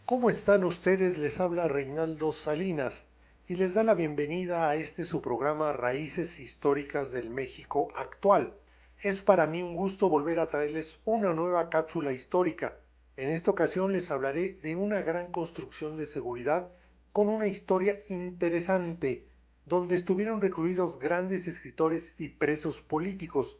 ¿Cómo están ustedes? Les habla Reinaldo Salinas y les da la bienvenida a este su programa Raíces Históricas del México Actual. Es para mí un gusto volver a traerles una nueva cápsula histórica. En esta ocasión les hablaré de una gran construcción de seguridad con una historia interesante, donde estuvieron recluidos grandes escritores y presos políticos.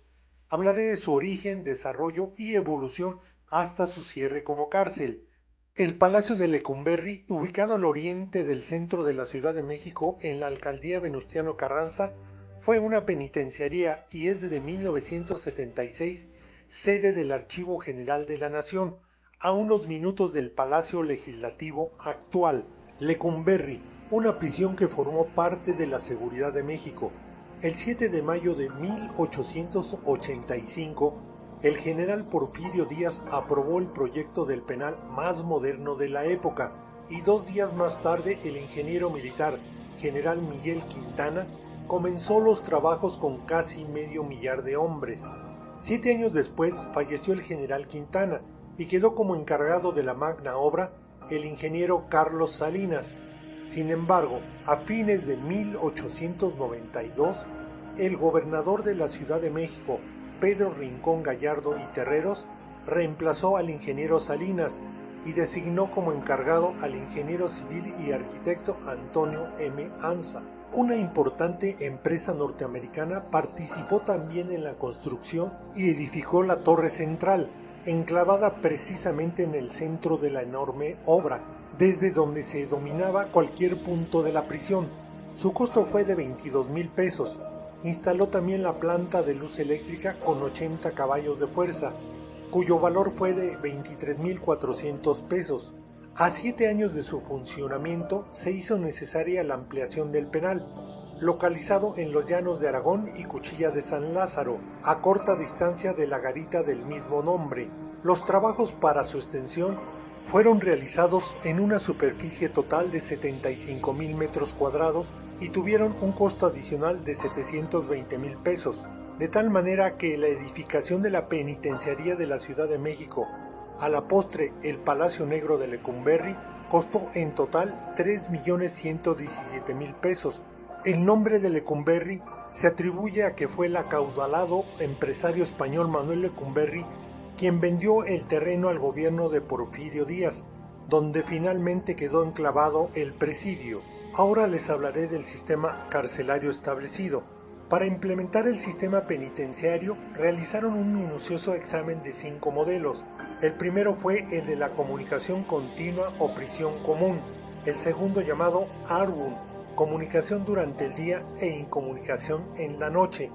Hablaré de su origen, desarrollo y evolución hasta su cierre como cárcel. El Palacio de Lecumberri, ubicado al oriente del centro de la Ciudad de México, en la alcaldía Venustiano Carranza, fue una penitenciaría y es desde 1976 sede del Archivo General de la Nación, a unos minutos del Palacio Legislativo actual. Lecumberri, una prisión que formó parte de la seguridad de México. El 7 de mayo de 1885, el general Porfirio Díaz aprobó el proyecto del penal más moderno de la época y 2 días más tarde el ingeniero militar general Miguel Quintana comenzó los trabajos con casi medio millar de hombres. 7 años después falleció el general Quintana y quedó como encargado de la magna obra el ingeniero Carlos Salinas. Sin embargo, a fines de 1892, el gobernador de la Ciudad de México, Pedro Rincón Gallardo y Terreros, reemplazó al ingeniero Salinas y designó como encargado al ingeniero civil y arquitecto Antonio M. Anza. Una importante empresa norteamericana participó también en la construcción y edificó la Torre Central, enclavada precisamente en el centro de la enorme obra, desde donde se dominaba cualquier punto de la prisión. Su costo fue de 22,000 pesos. Instaló también la planta de luz eléctrica con 80 caballos de fuerza, cuyo valor fue de 23,400 pesos. A 7 años de su funcionamiento se hizo necesaria la ampliación del penal, localizado en los llanos de Aragón y Cuchilla de San Lázaro, a corta distancia de la garita del mismo nombre. Los trabajos para su extensión fueron realizados en una superficie total de 75,000 metros cuadrados y tuvieron un costo adicional de 720,000 pesos, de tal manera que la edificación de la penitenciaría de la Ciudad de México, a la postre el Palacio Negro de Lecumberri, costó en total 3,117,000 pesos. El nombre de Lecumberri se atribuye a que fue el acaudalado empresario español Manuel Lecumberri quien vendió el terreno al gobierno de Porfirio Díaz, donde finalmente quedó enclavado el presidio. Ahora les hablaré del sistema carcelario establecido. Para implementar el sistema penitenciario realizaron un minucioso examen de 5 modelos. El primero fue el de la comunicación continua o prisión común, el segundo llamado ARBUN, comunicación durante el día e incomunicación en la noche.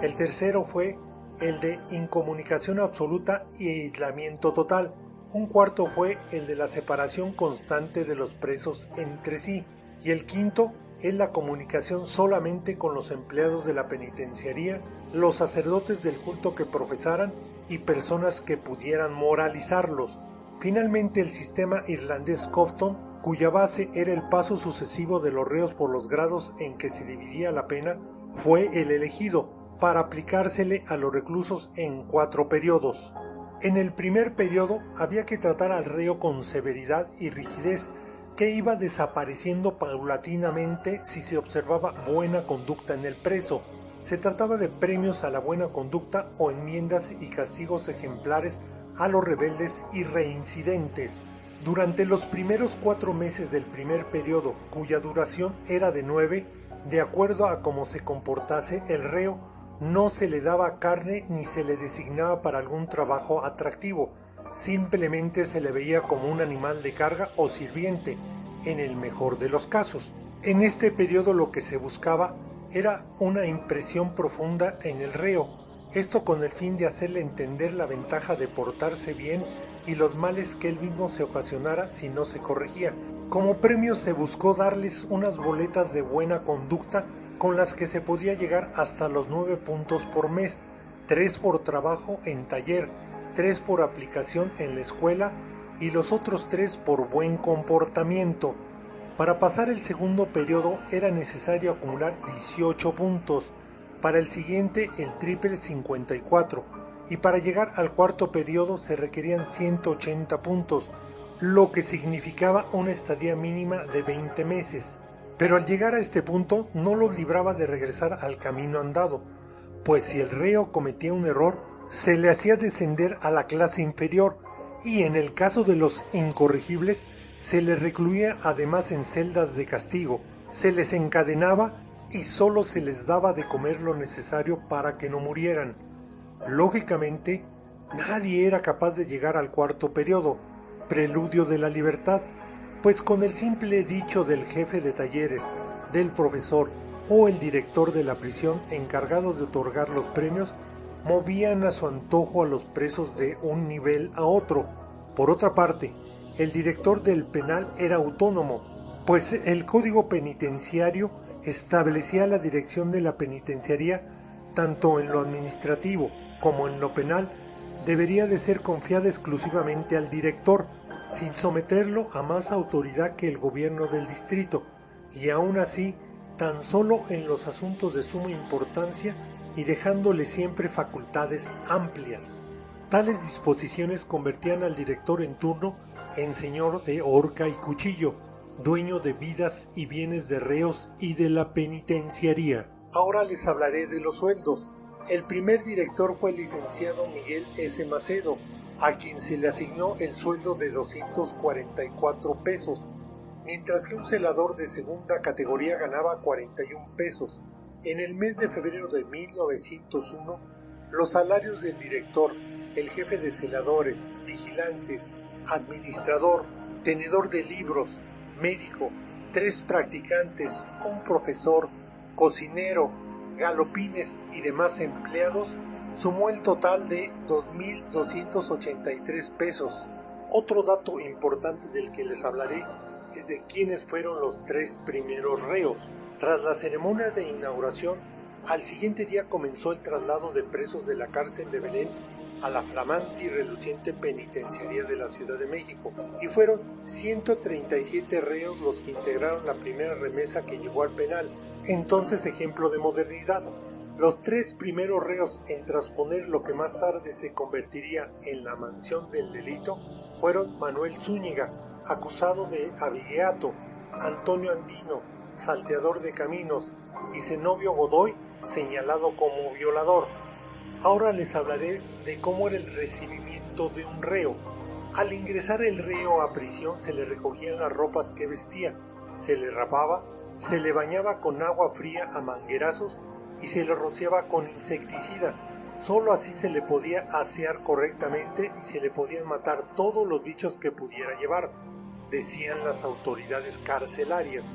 El tercero fue el de incomunicación absoluta y aislamiento total. Un cuarto fue el de la separación constante de los presos entre sí. Y el quinto es la comunicación solamente con los empleados de la penitenciaría, los sacerdotes del culto que profesaran y personas que pudieran moralizarlos. Finalmente el sistema irlandés Compton, cuya base era el paso sucesivo de los reos por los grados en que se dividía la pena, fue el elegido para aplicársele a los reclusos en 4 periodos. En el primer periodo había que tratar al reo con severidad y rigidez, que iba desapareciendo paulatinamente si se observaba buena conducta en el preso. Se trataba de premios a la buena conducta o enmiendas y castigos ejemplares a los rebeldes y reincidentes. Durante los primeros 4 meses del primer periodo, cuya duración era de 9, de acuerdo a cómo se comportase el reo, no se le daba carne ni se le designaba para algún trabajo atractivo, simplemente se le veía como un animal de carga o sirviente, en el mejor de los casos. En este periodo lo que se buscaba era una impresión profunda en el reo, esto con el fin de hacerle entender la ventaja de portarse bien y los males que él mismo se ocasionara si no se corregía. Como premio se buscó darles unas boletas de buena conducta con las que se podía llegar hasta los 9 puntos por mes, 3 por trabajo en taller, 3 por aplicación en la escuela y los otros 3 por buen comportamiento. Para pasar el segundo periodo era necesario acumular 18 puntos, para el siguiente el triple 54, y para llegar al cuarto periodo se requerían 180 puntos, lo que significaba una estadía mínima de 20 meses. Pero al llegar a este punto no los libraba de regresar al camino andado, pues si el reo cometía un error, se le hacía descender a la clase inferior y en el caso de los incorregibles, se les recluía además en celdas de castigo, se les encadenaba y solo se les daba de comer lo necesario para que no murieran. Lógicamente, nadie era capaz de llegar al cuarto periodo, preludio de la libertad, pues con el simple dicho del jefe de talleres, del profesor o el director de la prisión encargado de otorgar los premios, movían a su antojo a los presos de un nivel a otro. Por otra parte, el director del penal era autónomo, pues el Código Penitenciario establecía la dirección de la penitenciaría tanto en lo administrativo como en lo penal debería de ser confiada exclusivamente al director, sin someterlo a más autoridad que el gobierno del distrito, y aún así tan solo en los asuntos de suma importancia y dejándole siempre facultades amplias. Tales disposiciones convertían al director en turno en señor de horca y cuchillo, dueño de vidas y bienes de reos y de la penitenciaría. Ahora les hablaré de los sueldos. El primer director fue el licenciado Miguel S. Macedo, a quien se le asignó el sueldo de 244 pesos, mientras que un celador de segunda categoría ganaba 41 pesos. En el mes de febrero de 1901, los salarios del director, el jefe de celadores, vigilantes, administrador, tenedor de libros, médico, 3 practicantes, un profesor, cocinero, galopines y demás empleados, sumó el total de 2.283 pesos. Otro dato importante del que les hablaré es de quiénes fueron los 3 primeros reos. Tras la ceremonia de inauguración, al siguiente día comenzó el traslado de presos de la cárcel de Belén a la flamante y reluciente penitenciaría de la Ciudad de México, y fueron 137 reos los que integraron la primera remesa que llegó al penal, entonces ejemplo de modernidad. Los 3 primeros reos en trasponer lo que más tarde se convertiría en la mansión del delito fueron Manuel Zúñiga, acusado de abigeato, Antonio Andino, salteador de caminos, y Zenobio Godoy, señalado como violador. Ahora les hablaré de cómo era el recibimiento de un reo. Al ingresar el reo a prisión se le recogían las ropas que vestía, se le rapaba, se le bañaba con agua fría a manguerazos y se le rociaba con insecticida. Solo así se le podía asear correctamente y se le podían matar todos los bichos que pudiera llevar, decían las autoridades carcelarias.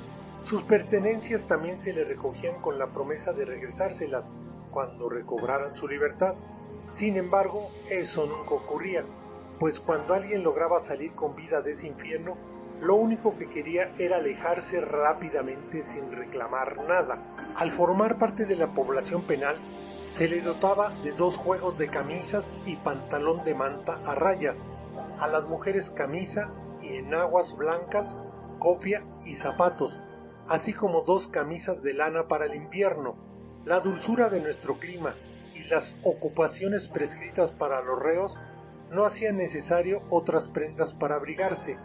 Sus pertenencias también se le recogían con la promesa de regresárselas cuando recobraran su libertad. Sin embargo, eso nunca ocurría, pues cuando alguien lograba salir con vida de ese infierno, lo único que quería era alejarse rápidamente sin reclamar nada. Al formar parte de la población penal, se le dotaba de 2 juegos de camisas y pantalón de manta a rayas, a las mujeres camisa y enaguas blancas, cofia y zapatos, así como 2 camisas de lana para el invierno. La dulzura de nuestro clima y las ocupaciones prescritas para los reos no hacían necesario otras prendas para abrigarse,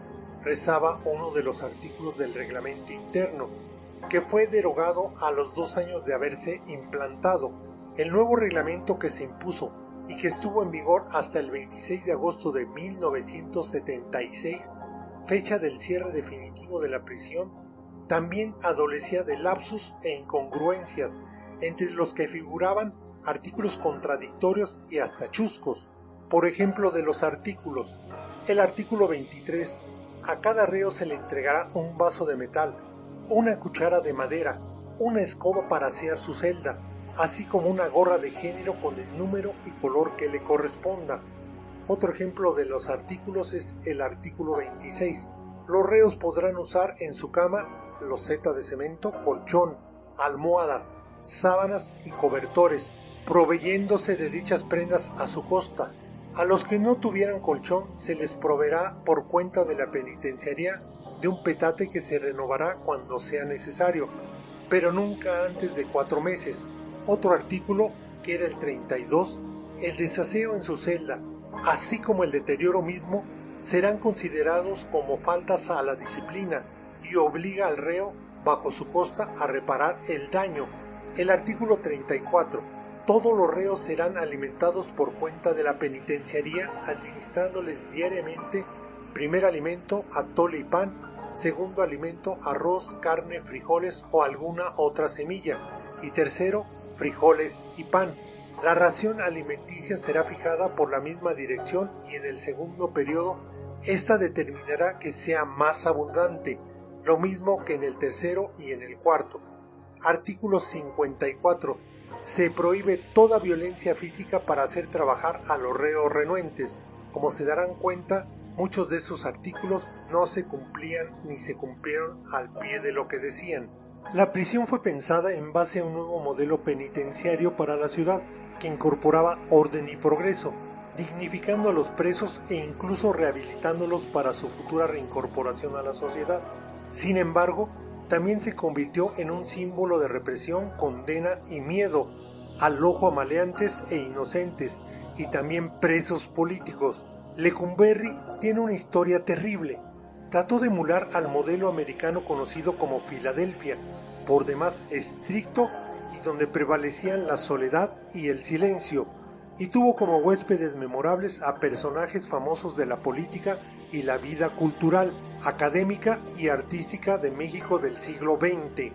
rezaba uno de los artículos del reglamento interno, que fue derogado a los 2 años de haberse implantado. El nuevo reglamento que se impuso y que estuvo en vigor hasta el 26 de agosto de 1976, fecha del cierre definitivo de la prisión, también adolecía de lapsus e incongruencias, entre los que figuraban artículos contradictorios y hasta chuscos. Por ejemplo, de los artículos: el artículo 23, a cada reo se le entregará un vaso de metal, una cuchara de madera, una escoba para asear su celda, así como una gorra de género con el número y color que le corresponda. Otro ejemplo de los artículos es el artículo 26. Los reos podrán usar en su cama loseta de cemento, colchón, almohadas, sábanas y cobertores, proveyéndose de dichas prendas a su costa. A los que no tuvieran colchón se les proveerá por cuenta de la penitenciaría de un petate que se renovará cuando sea necesario, pero nunca antes de 4 meses. Otro artículo, que era el 32, el desaseo en su celda, así como el deterioro mismo, serán considerados como faltas a la disciplina y obliga al reo, bajo su costa, a reparar el daño. El artículo 34. Todos los reos serán alimentados por cuenta de la penitenciaría, administrándoles diariamente: primer alimento, atole y pan; segundo alimento, arroz, carne, frijoles o alguna otra semilla; y tercero, frijoles y pan. La ración alimenticia será fijada por la misma dirección y en el segundo periodo esta determinará que sea más abundante, lo mismo que en el tercero y en el cuarto. Artículo 54. Se prohíbe toda violencia física para hacer trabajar a los reos renuentes. Como se darán cuenta, muchos de estos artículos no se cumplían ni se cumplieron al pie de lo que decían. La prisión fue pensada en base a un nuevo modelo penitenciario para la ciudad, que incorporaba orden y progreso, dignificando a los presos e incluso rehabilitándolos para su futura reincorporación a la sociedad. Sin embargo, también se convirtió en un símbolo de represión, condena y miedo, alojo a maleantes e inocentes, y también presos políticos. Lecumberri tiene una historia terrible. Trató de emular al modelo americano conocido como Filadelfia, por demás estricto y donde prevalecían la soledad y el silencio, y tuvo como huéspedes memorables a personajes famosos de la política y la vida cultural, académica y artística de México del siglo XX.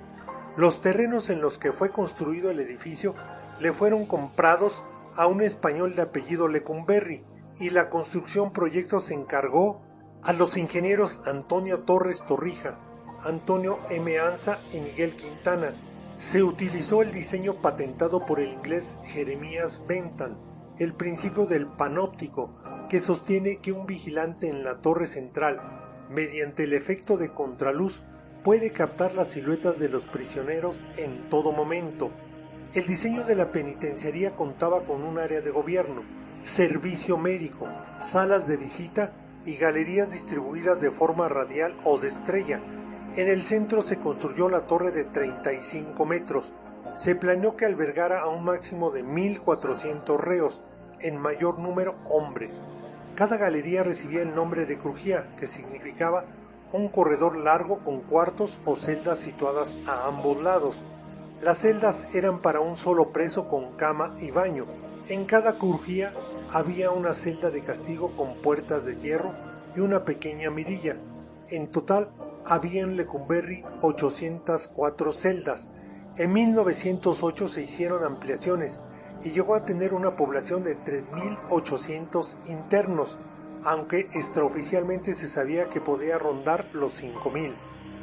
Los terrenos en los que fue construido el edificio le fueron comprados a un español de apellido Lecumberri, y la construcción proyecto se encargó a los ingenieros Antonio Torres Torrija, Antonio M. Anza y Miguel Quintana. Se utilizó el diseño patentado por el inglés Jeremías Bentham, el principio del panóptico, que sostiene que un vigilante en la torre central, mediante el efecto de contraluz, puede captar las siluetas de los prisioneros en todo momento. El diseño de la penitenciaría contaba con un área de gobierno, servicio médico, salas de visita y galerías distribuidas de forma radial o de estrella. En el centro se construyó la torre de 35 metros. Se planeó que albergara a un máximo de 1.400 reos, en mayor número hombres. Cada galería recibía el nombre de crujía, que significaba un corredor largo con cuartos o celdas situadas a ambos lados. Las celdas eran para un solo preso con cama y baño. En cada crujía había una celda de castigo con puertas de hierro y una pequeña mirilla. En total había en Lecumberri 804 celdas. En 1908 se hicieron ampliaciones y llegó a tener una población de 3.800 internos, aunque extraoficialmente se sabía que podía rondar los 5.000.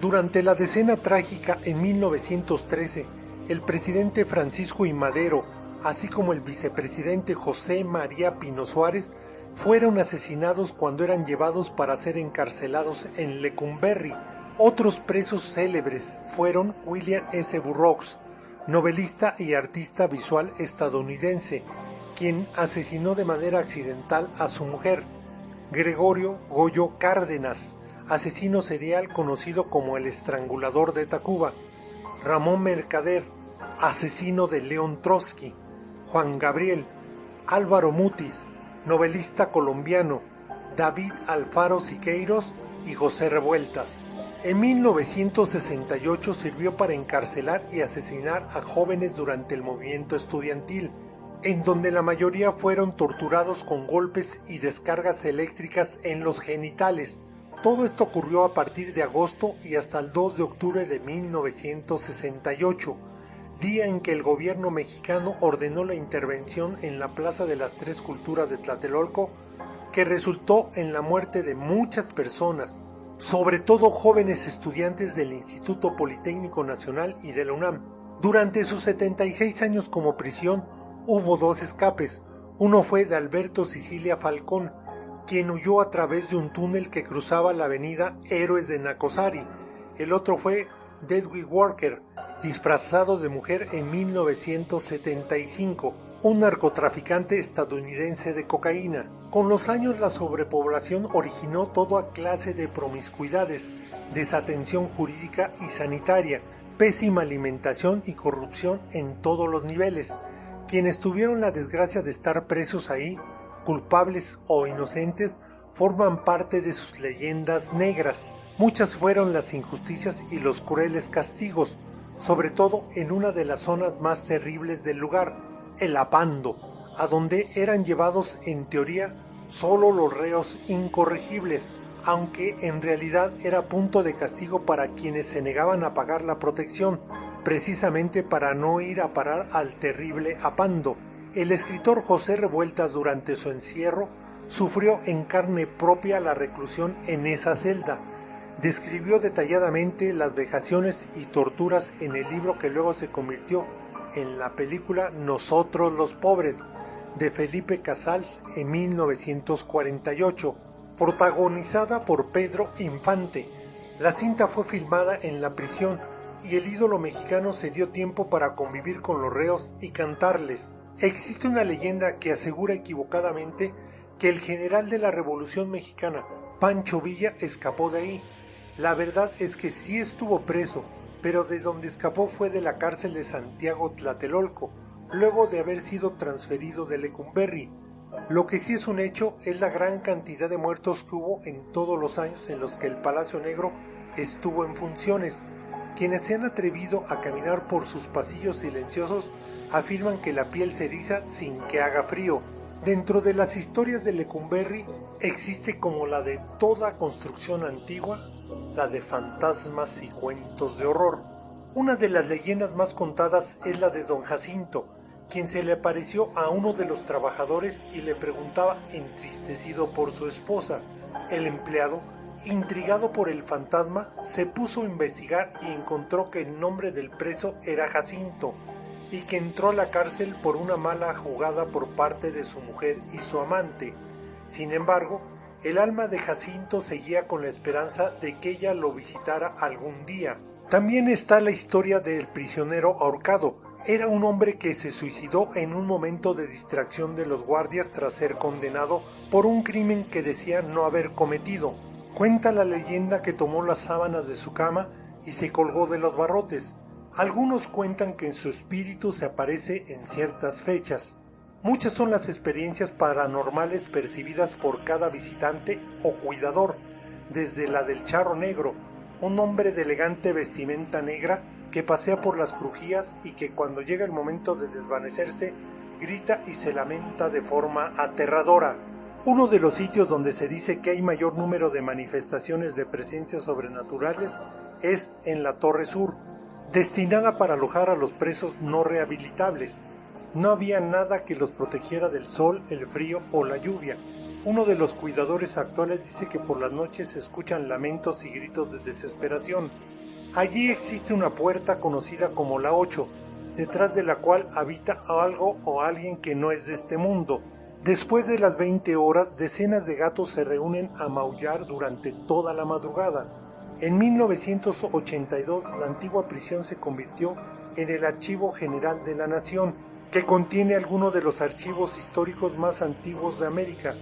Durante la Decena Trágica en 1913, el presidente Francisco I. Madero, así como el vicepresidente José María Pino Suárez, fueron asesinados cuando eran llevados para ser encarcelados en Lecumberri. Otros presos célebres fueron William S. Burroughs, novelista y artista visual estadounidense, quien asesinó de manera accidental a su mujer; Gregorio Goyo Cárdenas, asesino serial conocido como el Estrangulador de Tacuba; Ramón Mercader, asesino de León Trotsky; Juan Gabriel; Álvaro Mutis, novelista colombiano; David Alfaro Siqueiros y José Revueltas. En 1968 sirvió para encarcelar y asesinar a jóvenes durante el movimiento estudiantil, en donde la mayoría fueron torturados con golpes y descargas eléctricas en los genitales. Todo esto ocurrió a partir de agosto y hasta el 2 de octubre de 1968, día en que el gobierno mexicano ordenó la intervención en la Plaza de las Tres Culturas de Tlatelolco, que resultó en la muerte de muchas personas, sobre todo jóvenes estudiantes del Instituto Politécnico Nacional y de la UNAM. Durante sus 76 años como prisión hubo dos escapes. Uno fue de Alberto Sicilia Falcón, quien huyó a través de un túnel que cruzaba la avenida Héroes de Nacosari. El otro fue de Edwin Walker, disfrazado de mujer en 1975, un narcotraficante estadounidense de cocaína. Con los años la sobrepoblación originó toda clase de promiscuidades, desatención jurídica y sanitaria, pésima alimentación y corrupción en todos los niveles. Quienes tuvieron la desgracia de estar presos ahí, culpables o inocentes, forman parte de sus leyendas negras. Muchas fueron las injusticias y los crueles castigos, sobre todo en una de las zonas más terribles del lugar, el Apando, a donde eran llevados en teoría solo los reos incorregibles, aunque en realidad era punto de castigo para quienes se negaban a pagar la protección, precisamente para no ir a parar al terrible Apando. El escritor José Revueltas, durante su encierro, sufrió en carne propia la reclusión en esa celda. Describió detalladamente las vejaciones y torturas en el libro que luego se convirtió en la película Nosotros los Pobres, de Felipe Casals en 1948, protagonizada por Pedro Infante. La cinta fue filmada en la prisión y el ídolo mexicano se dio tiempo para convivir con los reos y cantarles. Existe una leyenda que asegura equivocadamente que el general de la Revolución Mexicana, Pancho Villa, escapó de ahí. La verdad es que sí estuvo preso, pero de donde escapó fue de la cárcel de Santiago Tlatelolco, luego de haber sido transferido de Lecumberri. Lo que sí es un hecho es la gran cantidad de muertos que hubo en todos los años en los que el Palacio Negro estuvo en funciones. Quienes se han atrevido a caminar por sus pasillos silenciosos afirman que la piel se eriza sin que haga frío. Dentro de las historias de Lecumberri existe, como la de toda construcción antigua, la de fantasmas y cuentos de horror. Una de las leyendas más contadas es la de Don Jacinto, quien se le apareció a uno de los trabajadores y le preguntaba, entristecido por su esposa. El empleado, intrigado por el fantasma, se puso a investigar y encontró que el nombre del preso era Jacinto, y que entró a la cárcel por una mala jugada por parte de su mujer y su amante. Sin embargo, el alma de Jacinto seguía con la esperanza de que ella lo visitara algún día. También está la historia del prisionero ahorcado. Era un hombre que se suicidó en un momento de distracción de los guardias tras ser condenado por un crimen que decía no haber cometido. Cuenta la leyenda que tomó las sábanas de su cama y se colgó de los barrotes. Algunos cuentan que en su espíritu se aparece en ciertas fechas. Muchas son las experiencias paranormales percibidas por cada visitante o cuidador, desde la del Charro Negro, un hombre de elegante vestimenta negra que pasea por las crujías y que cuando llega el momento de desvanecerse, grita y se lamenta de forma aterradora. Uno de los sitios donde se dice que hay mayor número de manifestaciones de presencias sobrenaturales es en la Torre Sur, destinada para alojar a los presos no rehabilitables. No había nada que los protegiera del sol, el frío o la lluvia. Uno de los cuidadores actuales dice que por las noches se escuchan lamentos y gritos de desesperación. Allí existe una puerta conocida como la 8, detrás de la cual habita algo o alguien que no es de este mundo. Después de las 20 horas, decenas de gatos se reúnen a maullar durante toda la madrugada. En 1982, la antigua prisión se convirtió en el Archivo General de la Nación, que contiene algunos de los archivos históricos más antiguos de América,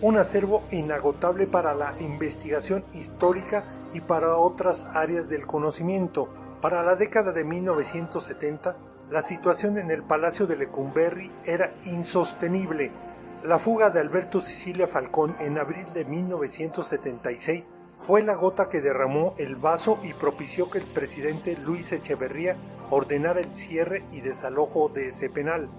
un acervo inagotable para la investigación histórica y para otras áreas del conocimiento. Para la década de 1970, la situación en el Palacio de Lecumberri era insostenible. La fuga de Alberto Sicilia Falcón en abril de 1976 fue la gota que derramó el vaso y propició que el presidente Luis Echeverría ordenara el cierre y desalojo de ese penal.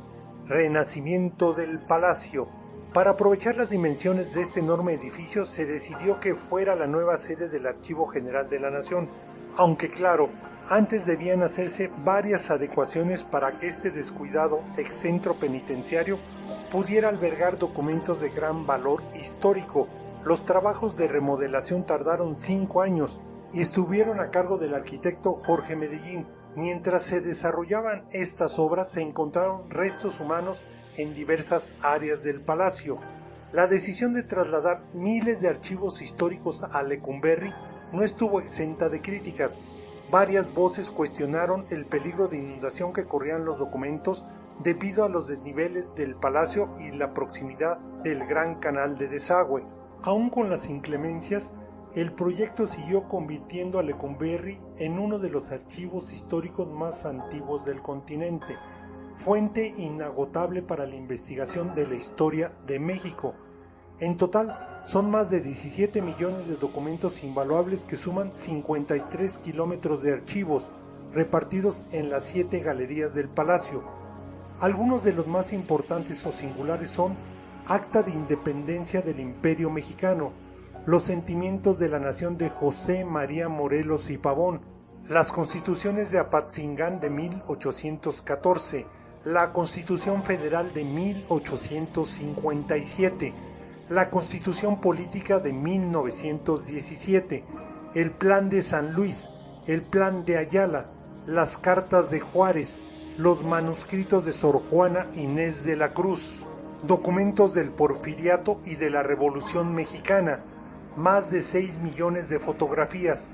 Renacimiento del Palacio. Para aprovechar las dimensiones de este enorme edificio se decidió que fuera la nueva sede del Archivo General de la Nación, aunque claro, antes debían hacerse varias adecuaciones para que este descuidado excentro penitenciario pudiera albergar documentos de gran valor histórico. Los trabajos de remodelación tardaron 5 años y estuvieron a cargo del arquitecto Jorge Medellín. Mientras se desarrollaban estas obras se encontraron restos humanos en diversas áreas del palacio. La decisión de trasladar miles de archivos históricos a Lecumberri no estuvo exenta de críticas. Varias voces cuestionaron el peligro de inundación que corrían los documentos debido a los desniveles del palacio y la proximidad del gran canal de desagüe. Aún con las inclemencias, el proyecto siguió convirtiendo a Lecumberri en uno de los archivos históricos más antiguos del continente, fuente inagotable para la investigación de la historia de México. En total, Son más de 17 millones de documentos invaluables que suman 53 kilómetros de archivos repartidos en las 7 galerías del palacio. Algunos de los más importantes o singulares son Acta de Independencia del Imperio Mexicano, Los Sentimientos de la Nación de José María Morelos y Pavón, las Constituciones de Apatzingán de 1814, la Constitución Federal de 1857, la Constitución Política de 1917, el Plan de San Luis, el Plan de Ayala, las Cartas de Juárez, los manuscritos de Sor Juana Inés de la Cruz, documentos del Porfiriato y de la Revolución Mexicana, más de 6 millones de fotografías,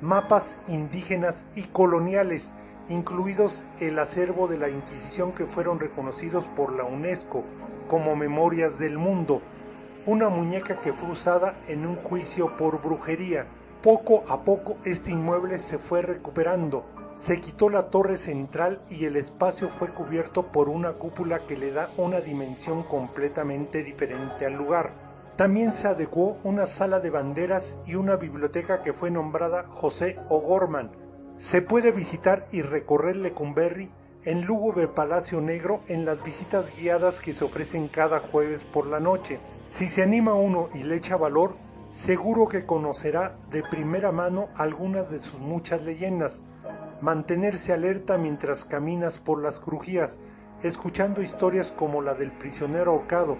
mapas indígenas y coloniales, incluidos el acervo de la Inquisición que fueron reconocidos por la UNESCO como Memorias del Mundo, una muñeca que fue usada en un juicio por brujería. Poco a poco este inmueble se fue recuperando. Se quitó la torre central y el espacio fue cubierto por una cúpula que le da una dimensión completamente diferente al lugar. También se adecuó una sala de banderas y una biblioteca que fue nombrada José O'Gorman. Se puede visitar y recorrer Lecumberri en lúgubre Palacio Negro en las visitas guiadas que se ofrecen cada jueves por la noche. Si se anima uno y le echa valor, seguro que conocerá de primera mano algunas de sus muchas leyendas. Mantenerse alerta mientras caminas por las crujías, escuchando historias como la del prisionero ahorcado,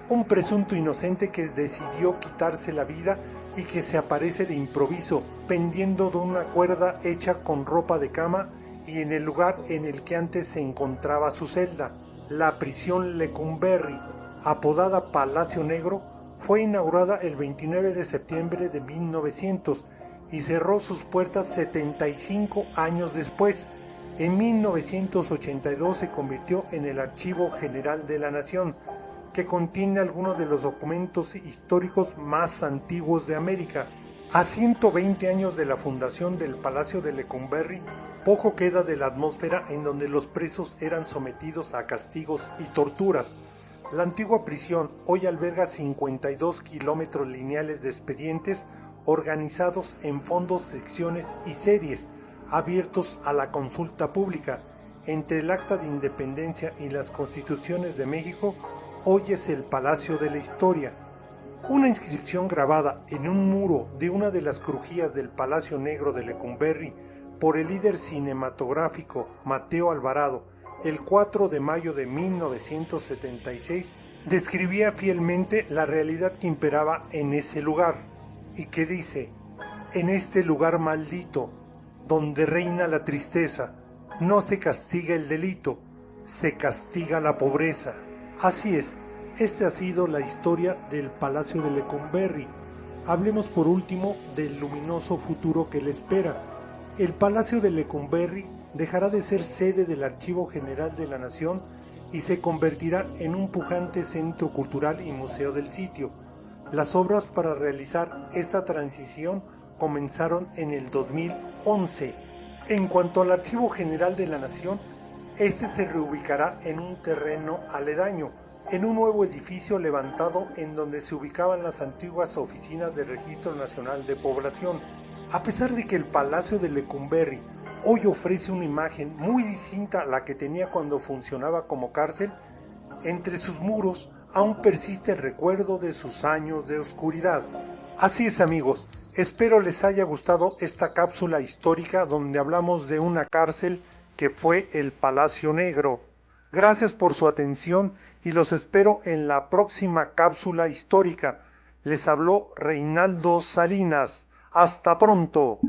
un presunto inocente que decidió quitarse la vida y que se aparece de improviso, pendiendo de una cuerda hecha con ropa de cama y en el lugar en el que antes se encontraba su celda, la prisión Lecumberri, apodada Palacio Negro, fue inaugurada el 29 de septiembre de 1900 y cerró sus puertas 75 años después. En 1982 se convirtió en el Archivo General de la Nación, que contiene algunos de los documentos históricos más antiguos de América. A 120 años de la fundación del Palacio de Lecumberri, poco queda de la atmósfera en donde los presos eran sometidos a castigos y torturas. La antigua prisión hoy alberga 52 kilómetros lineales de expedientes organizados en fondos, secciones y series, abiertos a la consulta pública. Entre el Acta de Independencia y las Constituciones de México, hoy es el Palacio de la Historia. Una inscripción grabada en un muro de una de las crujías del Palacio Negro de Lecumberri por el líder cinematográfico Mateo Alvarado el 4 de mayo de 1976, describía fielmente la realidad que imperaba en ese lugar, y que dice: en este lugar maldito, donde reina la tristeza, no se castiga el delito, se castiga la pobreza. Así es, esta ha sido la historia del Palacio de Lecumberri. Hablemos por último del luminoso futuro que le espera. El Palacio de Lecumberri dejará de ser sede del Archivo General de la Nación y se convertirá en un pujante centro cultural y museo del sitio. Las obras para realizar esta transición comenzaron en el 2011. En cuanto al Archivo General de la Nación, este se reubicará en un terreno aledaño, en un nuevo edificio levantado en donde se ubicaban las antiguas oficinas del Registro Nacional de Población. A pesar de que el Palacio de Lecumberri hoy ofrece una imagen muy distinta a la que tenía cuando funcionaba como cárcel, entre sus muros aún persiste el recuerdo de sus años de oscuridad. Así es, amigos, espero les haya gustado esta cápsula histórica donde hablamos de una cárcel que fue el Palacio Negro. Gracias por su atención y los espero en la próxima cápsula histórica. Les habló Reinaldo Salinas. Hasta pronto.